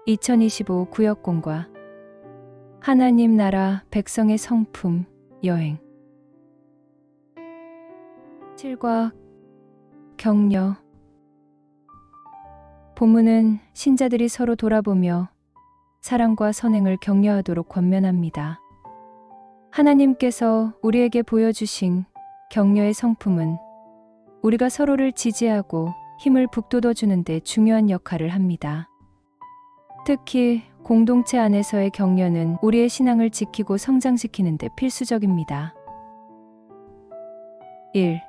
2025 구역공과 하나님 나라 백성의 성품 여행 7과 격려. 본문은 신자들이 서로 돌아보며 사랑과 선행을 격려하도록 권면합니다. 하나님께서 우리에게 보여주신 격려의 성품은 우리가 서로를 지지하고 힘을 북돋워주는 데 중요한 역할을 합니다. 특히 공동체 안에서의 격려는 우리의 신앙을 지키고 성장시키는 데 필수적입니다. 1.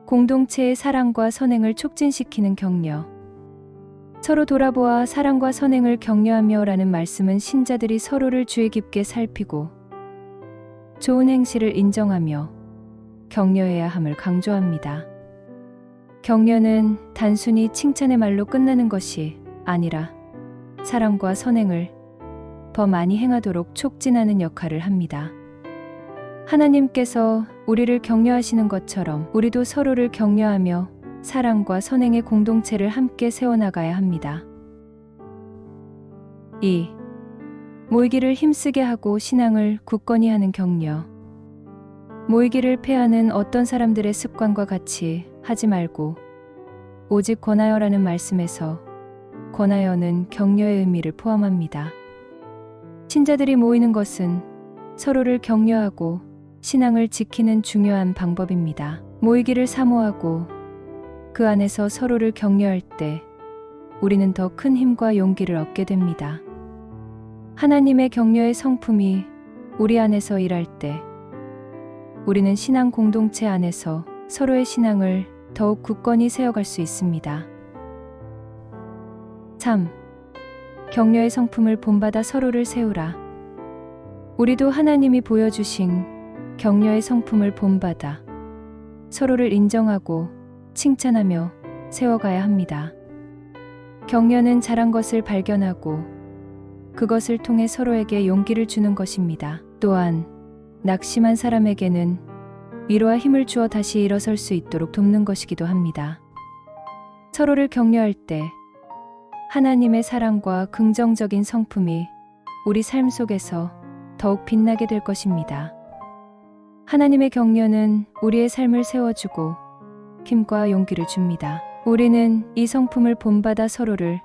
공동체의 사랑과 선행을 촉진시키는 격려. 서로 돌아보아 사랑과 선행을 격려하며 라는 말씀은 신자들이 서로를 주의 깊게 살피고 좋은 행실을 인정하며 격려해야 함을 강조합니다. 격려는 단순히 칭찬의 말로 끝나는 것이 아니라 사랑과 선행을 더 많이 행하도록 촉진하는 역할을 합니다. 하나님께서 우리를 격려하시는 것처럼 우리도 서로를 격려하며 사랑과 선행의 공동체를 함께 세워나가야 합니다. 2. 모이기를 힘쓰게 하고 신앙을 굳건히 하는 격려. 모이기를 패하는 어떤 사람들의 습관과 같이 하지 말고 오직 권하여라는 말씀에서 권하여는 격려의 의미를 포함합니다. 신자들이 모이는 것은 서로를 격려하고 신앙을 지키는 중요한 방법입니다. 모이기를 사모하고 그 안에서 서로를 격려할 때 우리는 더 큰 힘과 용기를 얻게 됩니다. 하나님의 격려의 성품이 우리 안에서 일할 때 우리는 신앙 공동체 안에서 서로의 신앙을 더욱 굳건히 세워갈 수 있습니다. 3. 격려의 성품을 본받아 서로를 세우라. 우리도 하나님이 보여주신 격려의 성품을 본받아 서로를 인정하고 칭찬하며 세워가야 합니다. 격려는 잘한 것을 발견하고 그것을 통해 서로에게 용기를 주는 것입니다. 또한 낙심한 사람에게는 위로와 힘을 주어 다시 일어설 수 있도록 돕는 것이기도 합니다. 서로를 격려할 때 하나님의 사랑과 긍정적인 성품이 우리 삶 속에서 더욱 빛나게 될 것입니다. 하나님의 격려는 우리의 삶을 세워주고 힘과 용기를 줍니다. 우리는 이 성품을 본받아 서로를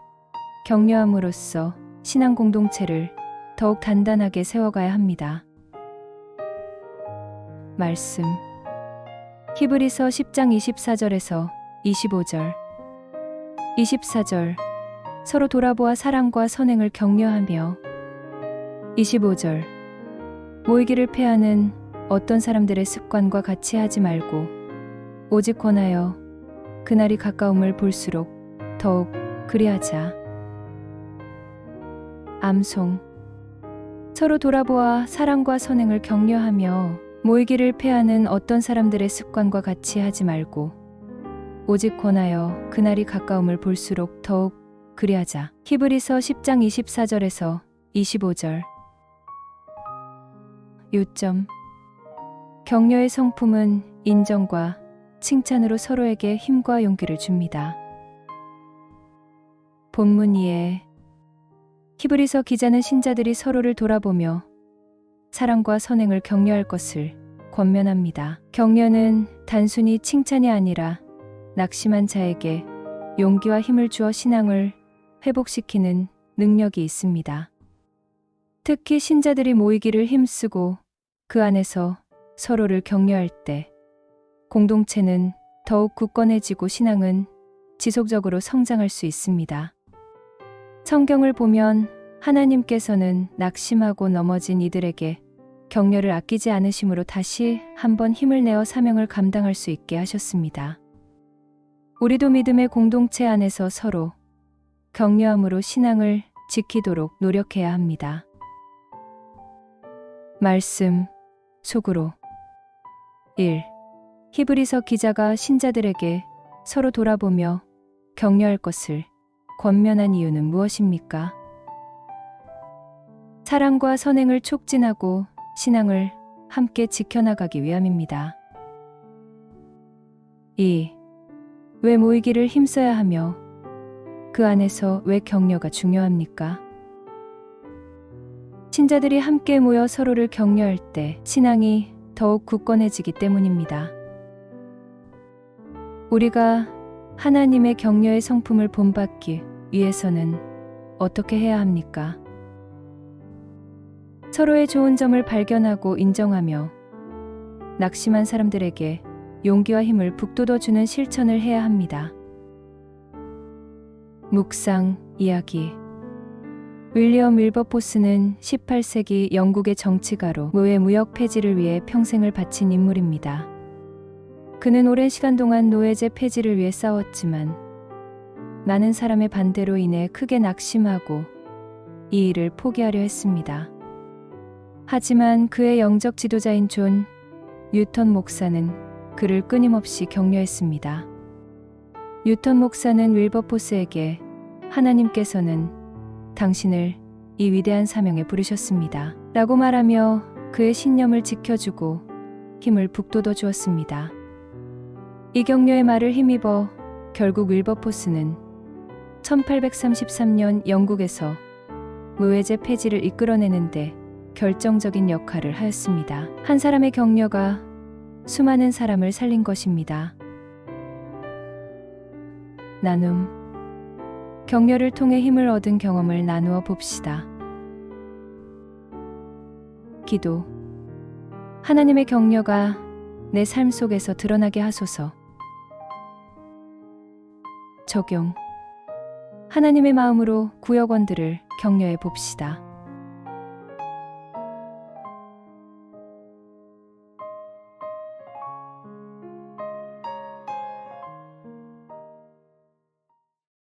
격려함으로써 신앙 공동체를 더욱 단단하게 세워가야 합니다. 말씀 히브리서 10장 24절에서 25절 24절 서로 돌아보아 사랑과 선행을 격려하며 25절 모이기를 패하는 어떤 사람들의 습관과 같이 하지 말고 오직 권하여 그날이 가까움을 볼수록 더욱 그리하자. 암송 서로 돌아보아 사랑과 선행을 격려하며 모이기를 패하는 어떤 사람들의 습관과 같이 하지 말고 오직 권하여 그날이 가까움을 볼수록 더욱 그리하자. 히브리서 10장 24절에서 25절 요점 격려의 성품은 인정과 칭찬으로 서로에게 힘과 용기를 줍니다. 본문 이해 히브리서 기자는 신자들이 서로를 돌아보며 사랑과 선행을 격려할 것을 권면합니다. 격려는 단순히 칭찬이 아니라 낙심한 자에게 용기와 힘을 주어 신앙을 회복시키는 능력이 있습니다. 특히 신자들이 모이기를 힘쓰고 그 안에서 서로를 격려할 때 공동체는 더욱 굳건해지고 신앙은 지속적으로 성장할 수 있습니다. 성경을 보면 하나님께서는 낙심하고 넘어진 이들에게 격려를 아끼지 않으심으로 다시 한번 힘을 내어 사명을 감당할 수 있게 하셨습니다. 우리도 믿음의 공동체 안에서 서로 격려함으로 신앙을 지키도록 노력해야 합니다. 말씀 속으로 1. 히브리서 기자가 신자들에게 서로 돌아보며 격려할 것을 권면한 이유는 무엇입니까? 사랑과 선행을 촉진하고 신앙을 함께 지켜나가기 위함입니다. 2. 왜 모이기를 힘써야 하며 그 안에서 왜 격려가 중요합니까? 신자들이 함께 모여 서로를 격려할 때 신앙이 더욱 굳건해지기 때문입니다. 우리가 하나님의 격려의 성품을 본받기 위해서는 어떻게 해야 합니까? 서로의 좋은 점을 발견하고 인정하며 낙심한 사람들에게 용기와 힘을 북돋워주는 실천을 해야 합니다. 묵상 이야기. 윌리엄 윌버포스는 18세기 영국의 정치가로 노예 무역 폐지를 위해 평생을 바친 인물입니다. 그는 오랜 시간 동안 노예제 폐지를 위해 싸웠지만 많은 사람의 반대로 인해 크게 낙심하고 이 일을 포기하려 했습니다. 하지만 그의 영적 지도자인 존 뉴턴 목사는 그를 끊임없이 격려했습니다. 뉴턴 목사는 윌버포스에게 하나님께서는 당신을 이 위대한 사명에 부르셨습니다. 라고 말하며 그의 신념을 지켜주고 힘을 북돋워 주었습니다. 이 격려의 말을 힘입어 결국 윌버포스는 1833년 영국에서 노예제 폐지를 이끌어내는데 결정적인 역할을 하였습니다. 한 사람의 격려가 수많은 사람을 살린 것입니다. 나눔. 격려를 통해 힘을 얻은 경험을 나누어 봅시다. 기도. 하나님의 격려가 내 삶 속에서 드러나게 하소서. 적용. 하나님의 마음으로 구역원들을 격려해 봅시다.